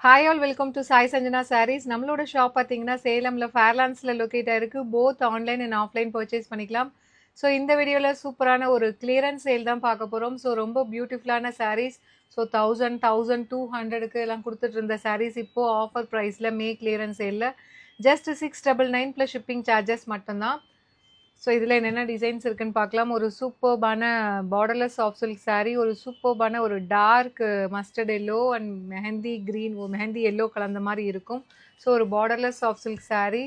Hi all welcome to Sai Sanjana sarees. நம்மளோட shop பார்த்தீங்கன்னா சேலமில் ஃபேர்லாண்ட்ஸில் லொக்கேட் ஆயிருக்கு. Both online and offline purchase பண்ணிக்கலாம். ஸோ இந்த வீடியோவில் சூப்பரான ஒரு கிளியரன்ஸ் சேல் தான் பார்க்க போகிறோம். ஸோ ரொம்ப பியூட்டிஃபுல்லான சாரீஸ். ஸோ 1200 எல்லாம் கொடுத்துட்டு இருந்த சாரீஸ் இப்போது ஆஃபர் ப்ரைஸில் மே கிளியரன்ஸ் சேலில் ஜஸ்ட் 699 ப்ளஸ் ஷிப்பிங் சார்ஜஸ் மட்டும்தான். ஸோ இதில் என்னென்ன டிசைன்ஸ் இருக்குன்னு பார்க்கலாம். ஒரு சூப்பர்பான பார்டர்லெஸ் சாஃப்ட் சில்க் சாரீ, ஒரு சூப்பர்பான ஒரு dark mustard yellow and mehndi green, mehndi yellow கலந்த மாதிரி இருக்கும். ஸோ ஒரு பார்டர்லெஸ் சாஃப்ட் சில்க் சாரீ,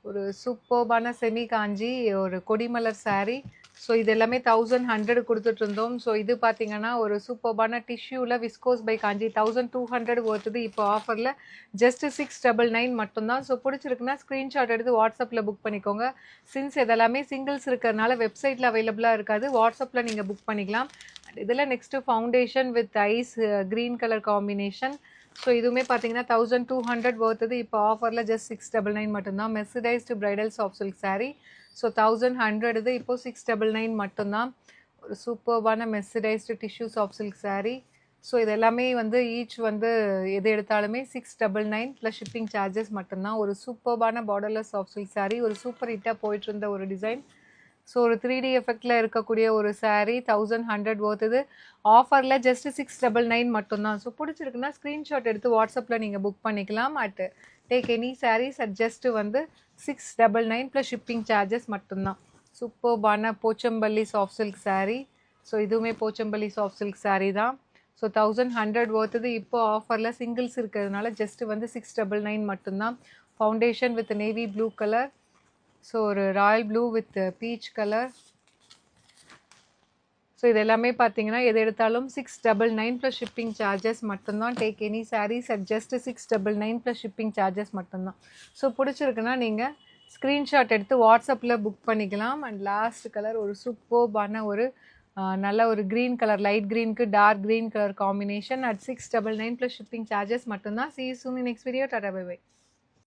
ஒரு சூப்பர்பான செமி காஞ்சி, ஒரு கொடிமலர் சாரீ. ஸோ இது எல்லாமே 1100 கொடுத்துட்டு இருந்தோம். ஸோ இது பார்த்தீங்கன்னா ஒரு சூப்பர்பான டிஷ்யூவில் விஸ்கோஸ் பை காஞ்சி 1200 வருது. இப்போ ஆஃபரில் ஜஸ்ட் 699 மட்டும்தான். ஸோ பிடிச்சிருக்குன்னா ஸ்க்ரீன்ஷாட் எடுத்து வாட்ஸ்அப்பில் புக் பண்ணிக்கோங்க. சின்ஸ் இதெல்லாமே சிங்கிள்ஸ் இருக்கிறதுனால வெப்சைட்டில் அவைலபிளாக இருக்காது, வாட்ஸ்அப்பில் நீங்கள் புக் பண்ணிக்கலாம். இதில் next foundation with ice green colour combination. So இதுவுமே பார்த்தீங்கன்னா 1200 வருது. இப்போ ஆஃபரில் ஜஸ்ட் 699 மட்டும்தான். Mercerised bridal soft silk sari. So 1100 இது இப்போ 699 மட்டும்தான். ஒரு சூப்பர்பான mercerised tissue soft silk sari. So இது எல்லாமே வந்து ஈச் வந்து எது எடுத்தாலுமே 699 ப்ளஸ் ஷிப்பிங் சார்ஜஸ் மட்டும்தான். ஒரு சூப்பர்பான பார்டர்லெஸ் சாஃப்ட் சில்க் சாரீ, ஒரு சூப்பர் ஹிட்டாக போயிட்டு இருந்த ஒரு டிசைன். ஸோ ஒரு 3D எஃபெக்டில் இருக்கக்கூடிய ஒரு சாரீ 1100 வருது. ஆஃபரில் ஜஸ்ட் 699 மட்டும்தான். ஸோ பிடிச்சிருக்குன்னா ஸ்க்ரீன்ஷாட் எடுத்து வாட்ஸ்அப்பில் நீங்கள் புக் பண்ணிக்கலாம். At take any saris at just வந்து 699 ப்ளஸ் ஷிப்பிங் சார்ஜஸ் மட்டும்தான். சூப்பர்பான Pochampalli soft silk sari. So இதுவுமே போச்சம்பள்ளி சாஃப்ட் சில்க் சாரீ தான். ஸோ 1100 வருது. இப்போ ஆஃபரில் சிங்கிள்ஸ் இருக்கிறதுனால ஜஸ்ட் வந்து 699 மட்டும்தான். Foundation with navy blue colour. So ஒரு royal blue with peach colour. So இது எல்லாமே பார்த்தீங்கன்னா எது எடுத்தாலும் 699 ப்ளஸ் ஷிப்பிங் சார்ஜஸ் மட்டும்தான். Take any saris at just 699 plus shipping charges மட்டும்தான். ஸோ பிடிச்சிருக்குன்னா நீங்கள் ஸ்க்ரீன்ஷாட் எடுத்து வாட்ஸ்அப்பில் புக் பண்ணிக்கலாம். அண்ட் லாஸ்ட் கலர் ஒரு சூப்பர்பான ஒரு நல்ல ஒரு க்ரீன் கலர், லைட் க்ரீனுக்கு dark green colour combination at 699 plus shipping charges மட்டும்தான். See you soon in next video. Tata, bye bye.